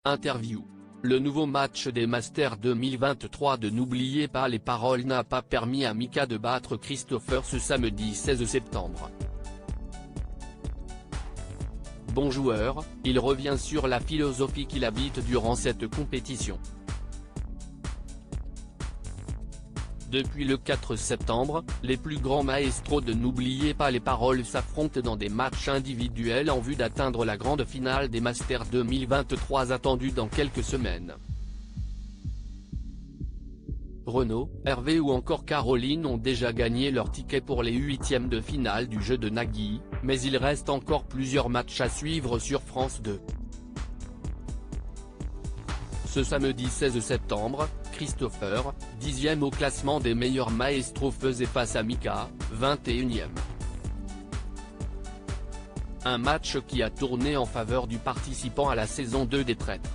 Interview. Le nouveau match des Masters 2023 de N'oubliez pas les paroles n'a pas permis à Mika de battre Christopher ce samedi 16 septembre. Bon joueur, il revient sur la philosophie qu'il habite durant cette compétition. Depuis le 4 septembre, les plus grands maestros de N'oubliez pas les paroles s'affrontent dans des matchs individuels en vue d'atteindre la grande finale des Masters 2023 attendue dans quelques semaines. Renaud, Hervé ou encore Caroline ont déjà gagné leur ticket pour les huitièmes de finale du jeu de Nagui, mais il reste encore plusieurs matchs à suivre sur France 2. Ce samedi 16 septembre, Christopher, 10e au classement des meilleurs maestros faisait face à Mika, 21e. Un match qui a tourné en faveur du participant à la saison 2 des traîtres.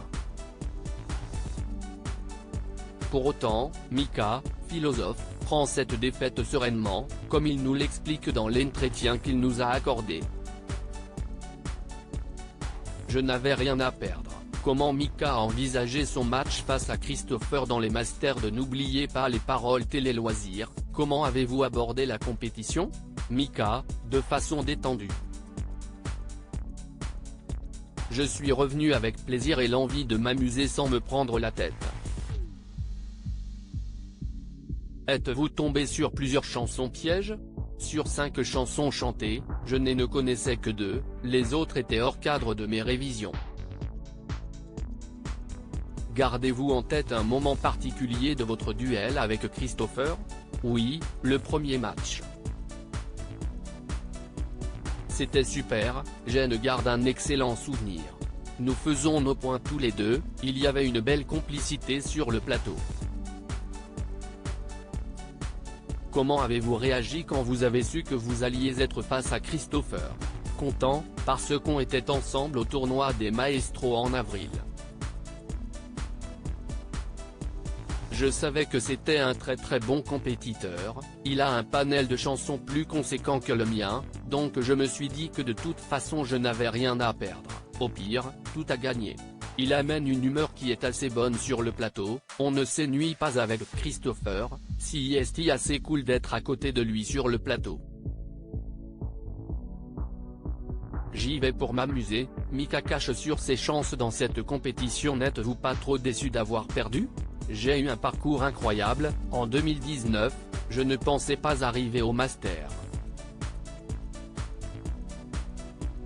Pour autant, Mika, philosophe, prend cette défaite sereinement, comme il nous l'explique dans l'entretien qu'il nous a accordé. Je n'avais rien à perdre. Comment Mika a envisagé son match face à Christopher dans les Masters de N'oubliez pas les paroles télé loisirs, comment avez-vous abordé la compétition? Mika, de façon détendue. Je suis revenu avec plaisir et l'envie de m'amuser sans me prendre la tête. Êtes-vous tombé sur plusieurs chansons pièges? Sur 5 chansons chantées, je ne connaissais que 2, les autres étaient hors cadre de mes révisions. Gardez-vous en tête un moment particulier de votre duel avec Christopher? Oui, le premier match. C'était super, j'en garde un excellent souvenir. Nous faisons nos points tous les deux, il y avait une belle complicité sur le plateau. Comment avez-vous réagi quand vous avez su que vous alliez être face à Christopher? Content, parce qu'on était ensemble au tournoi des Maestros en avril. Je savais que c'était un très bon compétiteur, il a un panel de chansons plus conséquent que le mien, donc je me suis dit que de toute façon je n'avais rien à perdre, au pire, tout à gagner. Il amène une humeur qui est assez bonne sur le plateau, on ne s'ennuie pas avec Christopher, si c'est assez cool d'être à côté de lui sur le plateau. J'y vais pour m'amuser, Mika cache sur ses chances dans cette compétition. N'êtes-vous pas trop déçu d'avoir perdu? J'ai eu un parcours incroyable, en 2019, je ne pensais pas arriver au Master.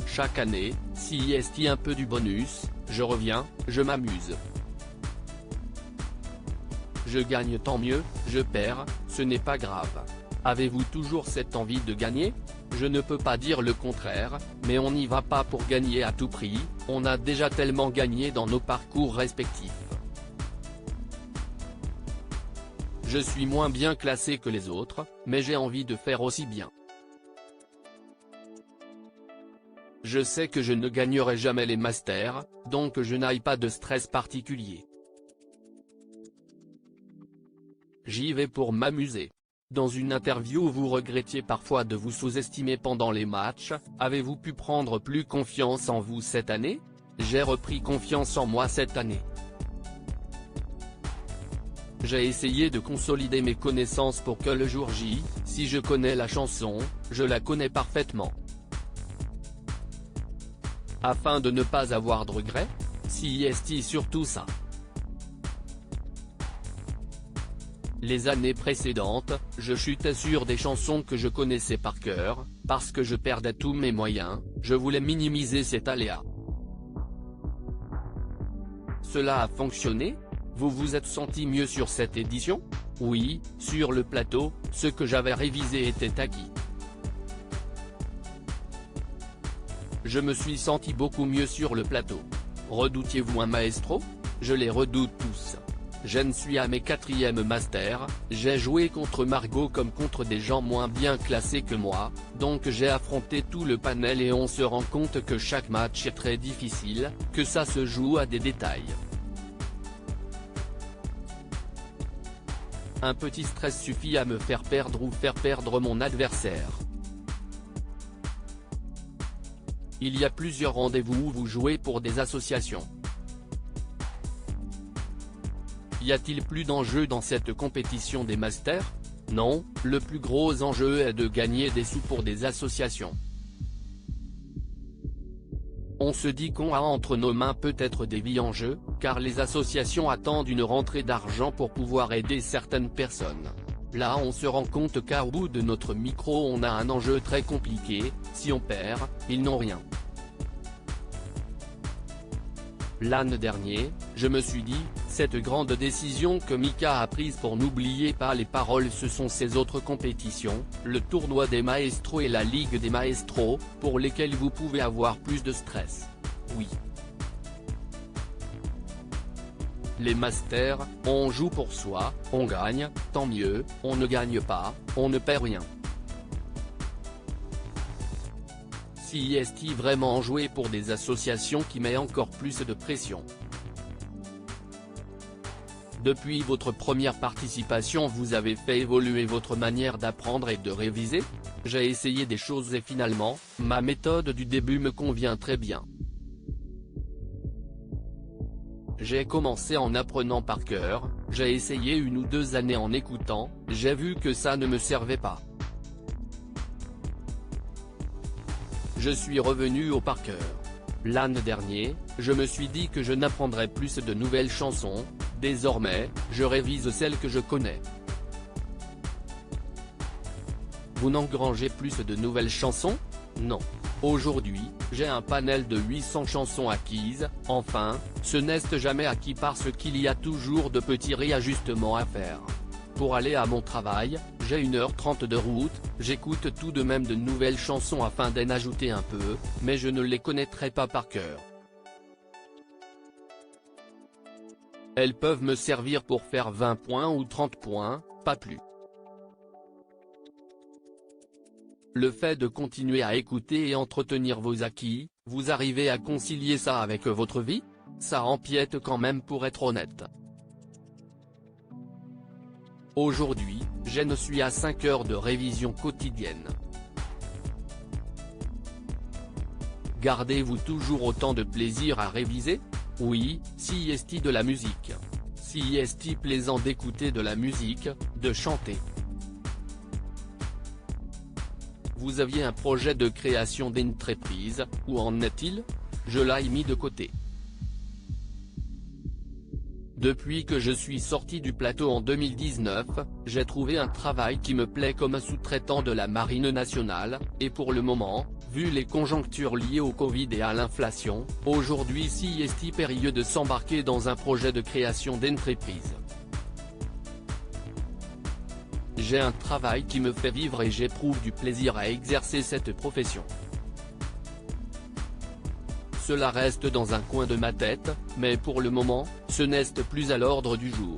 Chaque année, si est un peu du bonus, je reviens, je m'amuse. Je gagne tant mieux, je perds, ce n'est pas grave. Avez-vous toujours cette envie de gagner? Je ne peux pas dire le contraire, mais on n'y va pas pour gagner à tout prix, on a déjà tellement gagné dans nos parcours respectifs. Je suis moins bien classé que les autres, mais j'ai envie de faire aussi bien. Je sais que je ne gagnerai jamais les Masters, donc je n'ai pas de stress particulier. J'y vais pour m'amuser. Dans une interview où vous regrettiez parfois de vous sous-estimer pendant les matchs, avez-vous pu prendre plus confiance en vous cette année? J'ai repris confiance en moi cette année. J'ai essayé de consolider mes connaissances pour que le jour J, si je connais la chanson, je la connais parfaitement. Afin de ne pas avoir de regrets? Si est surtout ça. Les années précédentes, je chutais sur des chansons que je connaissais par cœur, parce que je perdais tous mes moyens, je voulais minimiser cet aléa. Cela a fonctionné? Vous vous êtes senti mieux sur cette édition? Oui, sur le plateau, ce que j'avais révisé était acquis. Je me suis senti beaucoup mieux sur le plateau. Redoutiez-vous un maestro? Je les redoute tous. Je suis à mes 4e Masters, j'ai joué contre Margot comme contre des gens moins bien classés que moi, donc j'ai affronté tout le panel et on se rend compte que chaque match est très difficile, que ça se joue à des détails. Un petit stress suffit à me faire perdre ou faire perdre mon adversaire. Il y a plusieurs rendez-vous où vous jouez pour des associations. Y a-t-il plus d'enjeux dans cette compétition des masters? Non, le plus gros enjeu est de gagner des sous pour des associations. On se dit qu'on a entre nos mains peut-être des vies en jeu, car les associations attendent une rentrée d'argent pour pouvoir aider certaines personnes. Là on se rend compte qu'au bout de notre micro on a un enjeu très compliqué, si on perd, ils n'ont rien. L'année dernière, je me suis dit, cette grande décision que Mika a prise pour n'oublier pas les paroles, ce sont ces autres compétitions, le tournoi des maestros et la ligue des maestros, pour lesquels vous pouvez avoir plus de stress. Oui. Les masters, on joue pour soi, on gagne, tant mieux, on ne gagne pas, on ne perd rien. Si est-il vraiment joué pour des associations qui met encore plus de pression? Depuis votre première participation vous avez fait évoluer votre manière d'apprendre et de réviser? J'ai essayé des choses et finalement, ma méthode du début me convient très bien. J'ai commencé en apprenant par cœur, j'ai essayé 1 ou 2 années en écoutant, j'ai vu que ça ne me servait pas. Je suis revenu au par cœur. L'année dernière, je me suis dit que je n'apprendrais plus de nouvelles chansons, désormais, je révise celles que je connais. Vous n'engrangez plus de nouvelles chansons? Non. Aujourd'hui, j'ai un panel de 800 chansons acquises, enfin, ce n'est jamais acquis parce qu'il y a toujours de petits réajustements à faire. Pour aller à mon travail, j'ai 1h30 de route, j'écoute tout de même de nouvelles chansons afin d'en ajouter un peu, mais je ne les connaîtrai pas par cœur. Elles peuvent me servir pour faire 20 points ou 30 points, pas plus. Le fait de continuer à écouter et entretenir vos acquis, vous arrivez à concilier ça avec votre vie? Ça empiète quand même pour être honnête. Aujourd'hui, je suis à 5 heures de révision quotidienne. Gardez-vous toujours autant de plaisir à réviser? Oui, si est-il de la musique. Si est-il plaisant d'écouter de la musique, de chanter. Vous aviez un projet de création d'entreprise, où en est-il? Je l'ai mis de côté. Depuis que je suis sorti du plateau en 2019, j'ai trouvé un travail qui me plaît comme sous-traitant de la Marine nationale, et pour le moment, vu les conjonctures liées au Covid et à l'inflation, aujourd'hui si est-il périlleux de s'embarquer dans un projet de création d'entreprise. J'ai un travail qui me fait vivre et j'éprouve du plaisir à exercer cette profession. Cela reste dans un coin de ma tête, mais pour le moment, ce n'est plus à l'ordre du jour.